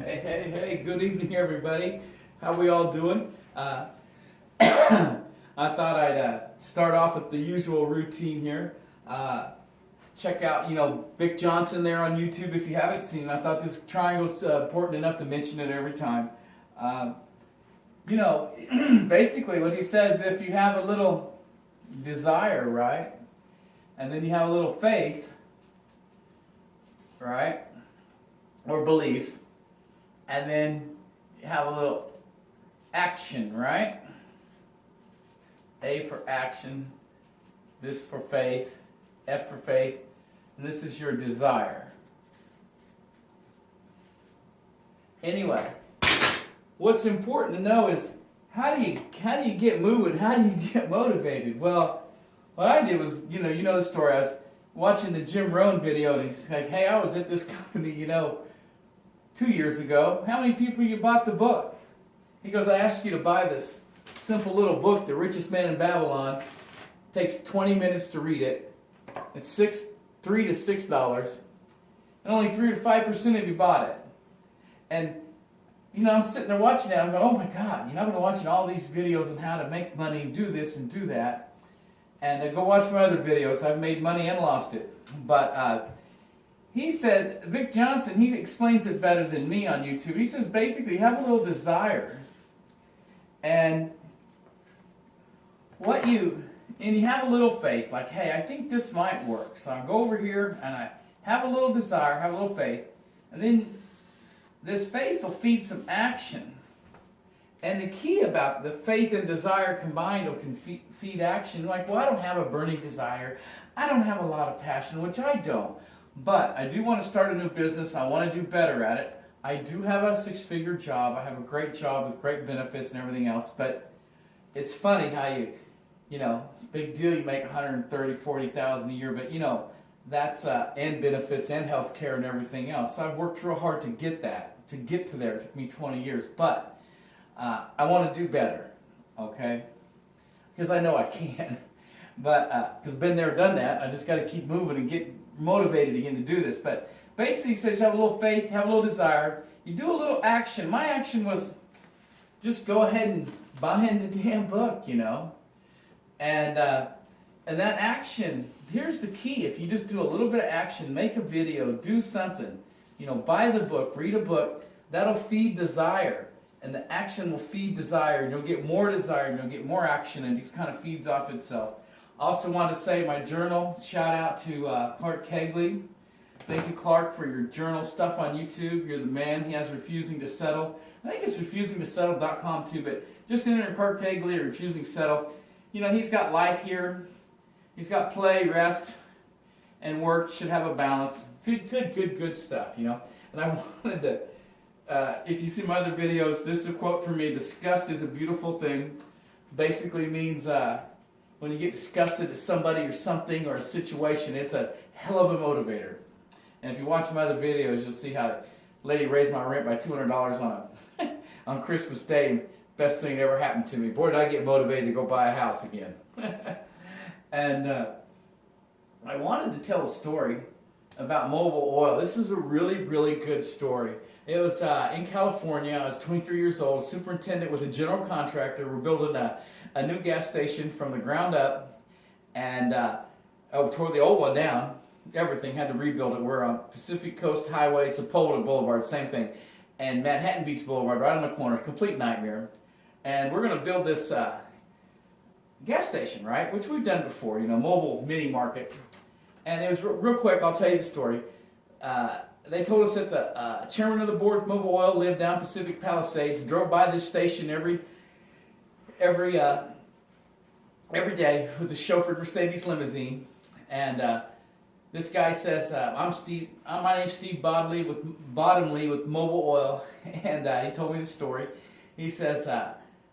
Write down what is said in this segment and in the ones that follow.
Hey, good evening, everybody. How we all doing? I thought I'd start off with the usual routine here. Check out, Vic Johnson there on YouTube if you haven't seen it. I thought this triangle's important enough to mention it every time. Basically what he says, if you have a little desire, right, and then you have a little faith, right, or belief, and then you have a little action, right? A for action, this for faith, F for faith, and this is your desire. Anyway, what's important to know is how do you get moving? How do you get motivated? Well, what I did was, you know the story. I was watching the Jim Rohn video, and he's like, "Hey, I was at this company, 2 years ago. How many people you bought the book?" He goes, "I asked you to buy this simple little book, The Richest Man in Babylon. It takes 20 minutes to read it. It's $3 to $6, and only 3 to 5% of you bought it." And I'm sitting there watching that. I'm going, "Oh my God!" I've been watching all these videos on how to make money and do this and do that. And I go watch my other videos. I've made money and lost it, but. He said, Vic Johnson, he explains it better than me on YouTube. He says basically have a little desire, and you have a little faith, like, hey, I think this might work. So I go over here and I have a little desire, have a little faith, and then this faith will feed some action. And the key about the faith and desire combined can feed action. Like, well, I don't have a burning desire. I don't have a lot of passion, which I don't. But I do want to start a new business. I want to do better at it. I do have a 6-figure job. I have a great job with great benefits and everything else. But it's funny how it's a big deal. You make $130,000-$140,000 a year. But, that's and benefits and health care and everything else. So I've worked real hard to get to there. It took me 20 years. But I want to do better, okay? Because I know I can. But because been there, done that. I just got to keep moving and get motivated again to do this. But basically he says you have a little faith, have a little desire, you do a little action. My action was just go ahead and buy in the damn book, and that action, here's the key. If you just do a little bit of action, make a video, do something, buy the book, read a book, that'll feed desire, and the action will feed desire, and you'll get more desire, and you'll get more action, and it just kind of feeds off itself. Also want to say my journal, shout out to Clark Kegley. Thank you, Clark, for your journal stuff on YouTube. You're the man. He has Refusing to Settle. I think it's refusingtosettle.com too, but just enter Clark Kegley or Refusing to Settle. He's got life here. He's got play, rest, and work. Should have a balance. Good stuff, And I wanted to, if you see my other videos, this is a quote from me. Disgust is a beautiful thing. Basically means when you get disgusted at somebody or something or a situation, it's a hell of a motivator. And if you watch my other videos, you'll see how the lady raised my rent by $200 on Christmas Day. Best thing that ever happened to me. Boy, did I get motivated to go buy a house again. And I wanted to tell a story about Mobil Oil. This is a really, really good story. It was in California. I was 23 years old, superintendent with a general contractor. We're building a new gas station from the ground up, and tore the old one down. Everything, had to rebuild it. We're on Pacific Coast Highway, Sepulveda Boulevard, same thing, and Manhattan Beach Boulevard, right on the corner, complete nightmare. And we're going to build this gas station, right, which we've done before, mobile mini market. And it was real quick, I'll tell you the story. They told us that the chairman of the board of Mobil Oil lived down Pacific Palisades, drove by this station every day with the chauffeured Mercedes limousine, and this guy says, my name's Steve Bottomley with Mobil Oil," and he told me the story. He says,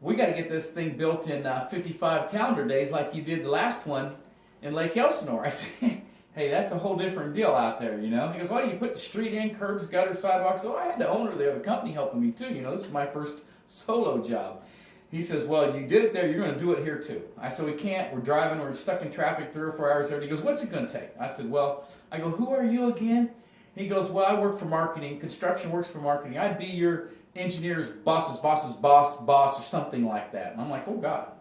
"We got to get this thing built in 55 calendar days like you did the last one in Lake Elsinore." I said, "Hey, that's a whole different deal out there, He goes, "Well, you put the street in, curbs, gutters, sidewalks." "Oh, I had the owner there, the company helping me too, this is my first solo job." He says, "Well, you did it there, you're going to do it here too." I said, "We can't, we're driving, we're stuck in traffic 3 or 4 hours there." He goes, "What's it going to take?" I said, "Well," I go, "Who are you again?" He goes, well, I work for marketing. Construction works for marketing. I'd be your engineer's boss's boss or something like that. And I'm like, oh, God.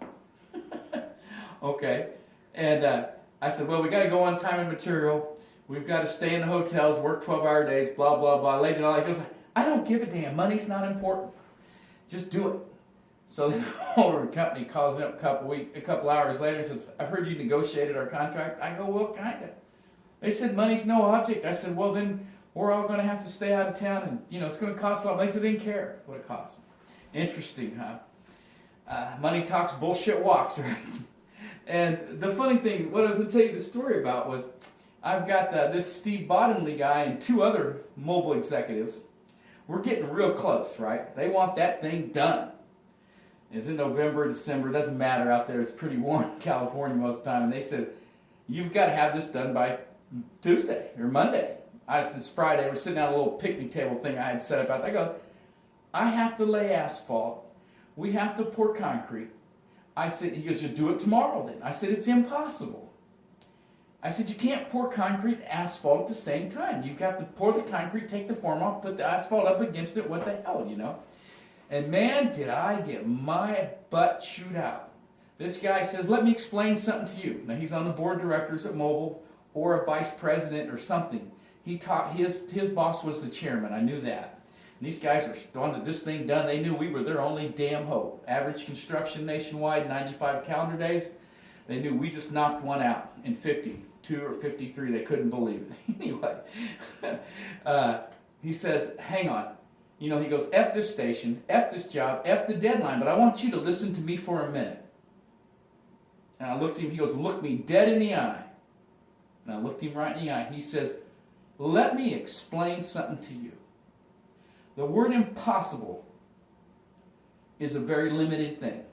Okay. And I said, well, we got to go on time and material. We've got to stay in the hotels, work 12-hour days, blah, blah, blah. Laid it all. He goes, I don't give a damn. Money's not important. Just do it. So the owner of the company calls me up a couple hours later and says, I've heard you negotiated our contract. I go, well, kind of. They said, money's no object. I said, well, then we're all going to have to stay out of town, and, it's going to cost a lot. They said they didn't care what it cost. Interesting, huh? Money talks, bullshit walks, right? And the funny thing, what I was going to tell you the story about was, I've got this Steve Bottomley guy and two other mobile executives. We're getting real close, right? They want that thing done. It's in November, December, it doesn't matter out there. It's pretty warm in California most of the time. And they said, you've got to have this done by Tuesday or Monday. This Friday, we're sitting at a little picnic table thing I had set up out there. I go, I have to lay asphalt. We have to pour concrete. I said, he goes, you'll do it tomorrow then. I said, it's impossible. I said, you can't pour concrete and asphalt at the same time. You have to pour the concrete, take the form off, put the asphalt up against it. What the hell, And man, did I get my butt chewed out. This guy says, let me explain something to you. Now, he's on the board of directors at Mobile or a vice president or something. He taught, his boss was the chairman. I knew that. And these guys were wanting this thing done. They knew we were their only damn hope. Average construction nationwide, 95 calendar days. They knew we just knocked one out in 52 or 53. They couldn't believe it. Anyway, he says, hang on. He goes, F this station, F this job, F the deadline, but I want you to listen to me for a minute. And I looked at him, he goes, look me dead in the eye. And I looked him right in the eye. He says, let me explain something to you. The word impossible is a very limited thing.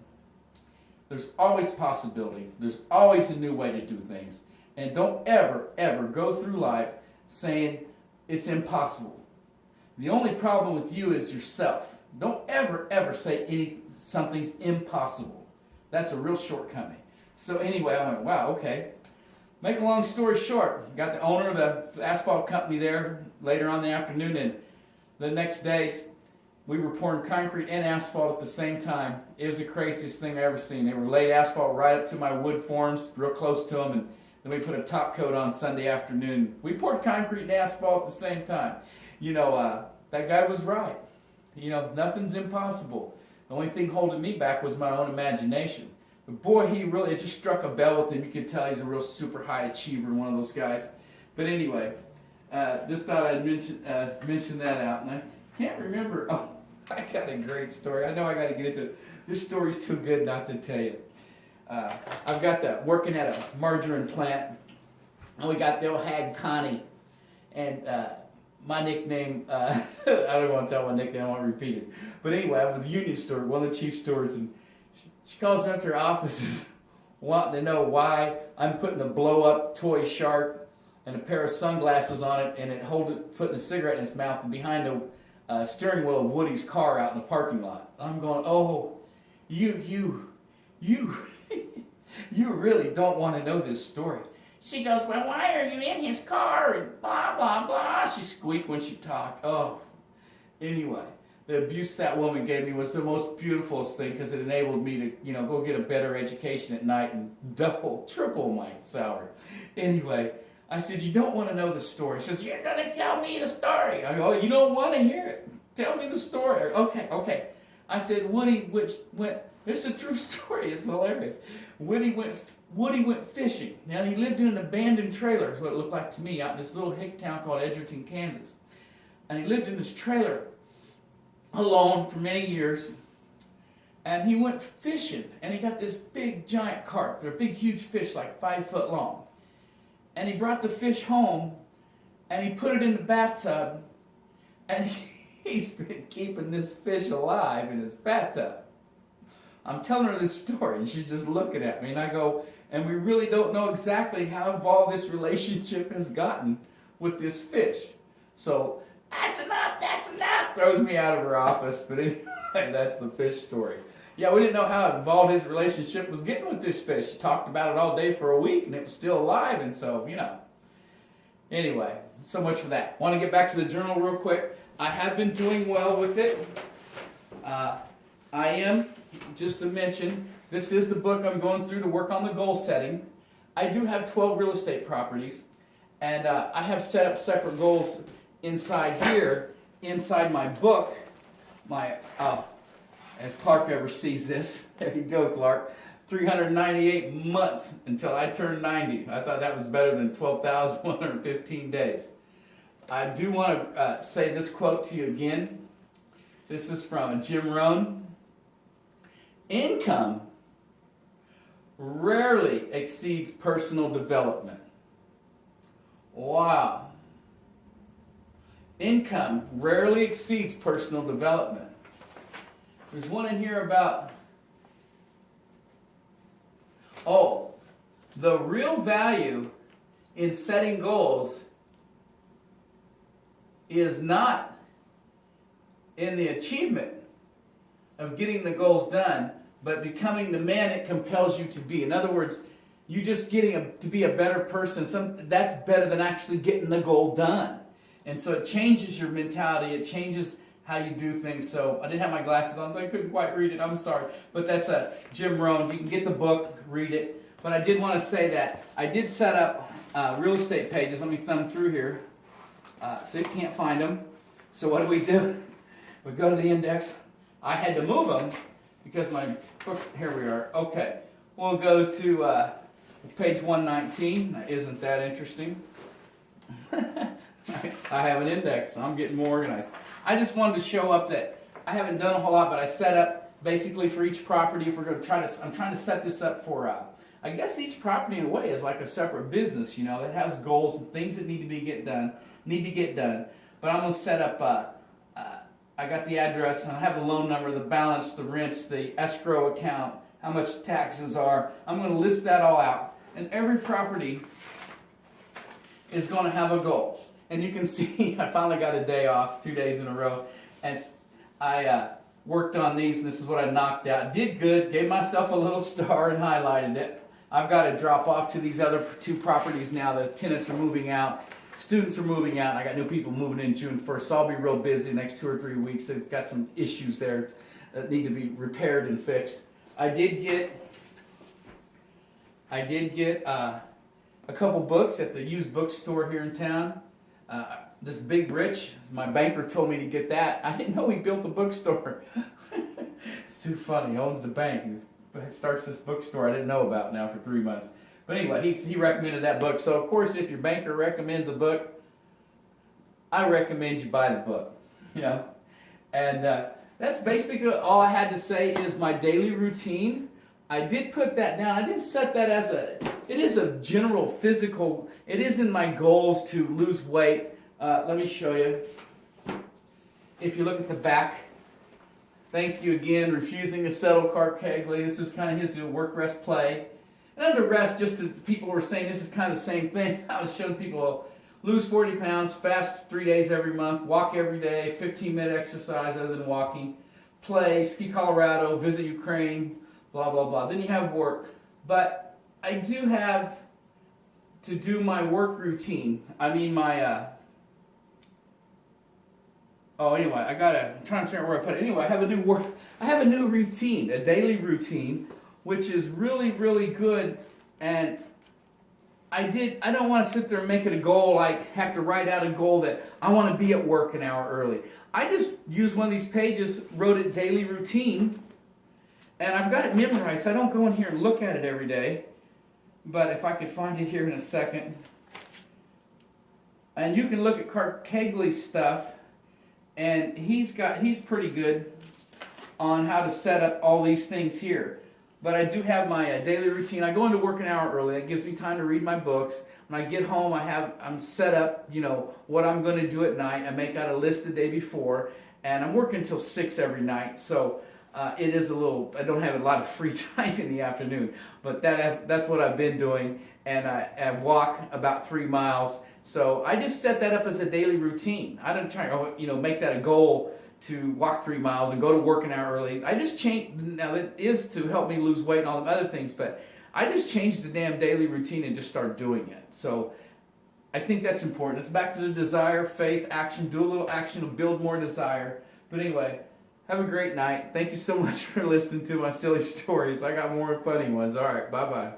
There's always possibility. There's always a new way to do things. And don't ever, ever go through life saying it's impossible. The only problem with you is yourself. Don't ever, ever say something's impossible. That's a real shortcoming. So anyway, I went, wow, okay. Make a long story short, got the owner of the asphalt company there later on in the afternoon, and the next day we were pouring concrete and asphalt at the same time. It was the craziest thing I ever seen. They were laid asphalt right up to my wood forms, real close to them, and then we put a top coat on Sunday afternoon. We poured concrete and asphalt at the same time. That guy was right. Nothing's impossible. The only thing holding me back was my own imagination. But boy, it just struck a bell with him. You can tell he's a real super high achiever, one of those guys. But anyway, just thought I'd mention that out. And I can't remember. Oh, I got a great story. I know I got to get into it. This story's too good not to tell you. I've got working at a margarine plant, and we got the old hag Connie, and my nickname, I don't want to tell my nickname, I won't repeat it. But anyway, I'm with the union steward, one of the chief stewards, and she calls me up to her office wanting to know why I'm putting a blow-up toy shark and a pair of sunglasses on it, and putting a cigarette in its mouth and behind the steering wheel of Woody's car out in the parking lot. I'm going, oh, you really don't want to know this story. She goes, well, why are you in his car? And blah, blah, blah. She squeaked when she talked. Oh, anyway, the abuse that woman gave me was the most beautifulest thing because it enabled me to, go get a better education at night and triple my salary. Anyway, I said, you don't want to know the story. She says, you're going to tell me the story. I go, oh, you don't want to hear it. Tell me the story. Okay. I said, Woody went, this is a true story. It's hilarious. Woody went fishing. Now, he lived in an abandoned trailer, is what it looked like to me, out in this little hick town called Edgerton, Kansas. And he lived in this trailer alone for many years. And he went fishing, and he got this big, giant carp. They're big, huge fish, like 5 foot long. And he brought the fish home, and he put it in the bathtub, and he's been keeping this fish alive in his bathtub. I'm telling her this story, and she's just looking at me, and I go, and we really don't know exactly how involved this relationship has gotten with this fish. So, that's enough, throws me out of her office, but anyway, that's the fish story. Yeah, we didn't know how involved his relationship was getting with this fish. He talked about it all day for a week, and it was still alive, and so, Anyway, so much for that. Want to get back to the journal real quick. I have been doing well with it. I am, just to mention, this is the book I'm going through to work on the goal setting. I do have 12 real estate properties, and I have set up separate goals inside here, inside my book. If Clark ever sees this, there you go, Clark. 398 months until I turned 90. I thought that was better than 12,115 days. I do want to say this quote to you again. This is from Jim Rohn. Income rarely exceeds personal development. Wow. Income rarely exceeds personal development. There's one in here about, the real value in setting goals is not in the achievement of getting the goals done, but becoming the man it compels you to be. In other words, you just getting to be a better person. That's better than actually getting the goal done. And so it changes your mentality. It changes how you do things. So I didn't have my glasses on, so I couldn't quite read it. I'm sorry. But that's Jim Rohn. You can get the book, read it. But I did want to say that I did set up real estate pages. Let me thumb through here. So you can't find them. So what do? We go to the index. I had to move them because my book, here we are. Okay. We'll go to page 119. Isn't that interesting? I have an index, so I'm getting more organized. I just wanted to show up that I haven't done a whole lot, but I set up basically for each property. If we're going to try to, I'm trying to set this up for, I guess each property in a way is like a separate business, you know, that has goals and things that need to get done. But I'm going to set up, I got the address, and I have the loan number, the balance, the rents, the escrow account, how much taxes are. I'm going to list that all out. And every property is going to have a goal. And you can see I finally got a day off, 2 days in a row. And I worked on these, and this is what I knocked out. Did good, gave myself a little star and highlighted it. I've got to drop off to these other 2 properties now. The tenants are moving out. Students are moving out. I got new people moving in June 1st, so I'll be real busy the next 2 or 3 weeks. They've got some issues there that need to be repaired and fixed. I did get a couple books at the used bookstore here in town. This Big Rich, my banker told me to get that. I didn't know he built a bookstore. It's too funny. He owns the bank. He starts this bookstore I didn't know about now for 3 months. But anyway, he recommended that book. So, of course, if your banker recommends a book, I recommend you buy the book. You know? And that's basically all I had to say is my daily routine. I did put that down. I didn't set that as it is a general physical, it is in my goals to lose weight. Let me show you. If you look at the back, thank you again, refusing to settle, Clark Kegley. This is kind of his work, rest, play. And under rest, just as people were saying, this is kind of the same thing. I was showing people lose 40 pounds, fast 3 days every month, walk every day, 15-minute exercise other than walking, play, ski Colorado, visit Ukraine, blah, blah, blah. Then you have work. But I do have to do my work routine. I mean my, anyway, I'm trying to figure out where I put it. Anyway, I have a new routine, a daily routine, which is really, really good. And I don't want to sit there and make it a goal, like have to write out a goal that I want to be at work an hour early. I just used one of these pages, wrote it daily routine, and I've got it memorized. So I don't go in here and look at it every day. But if I could find it here in a second. And you can look at Clark Kegley's stuff, and he's pretty good on how to set up all these things here. But I do have my daily routine. I go into work an hour early. That gives me time to read my books. When I get home, I'm set up, you know, what I'm going to do at night. I make out a list the day before, and I'm working until 6 every night. So it is I don't have a lot of free time in the afternoon. But that's what I've been doing. And I walk about 3 miles. So I just set that up as a daily routine. I don't try to, make that a goal to walk 3 miles and go to work an hour early. I just changed, now it is to help me lose weight and all the other things, but I just changed the damn daily routine and just started doing it. So I think that's important. It's back to the desire, faith, action. Do a little action to build more desire. But anyway, have a great night. Thank you so much for listening to my silly stories. I got more funny ones. All right, bye-bye.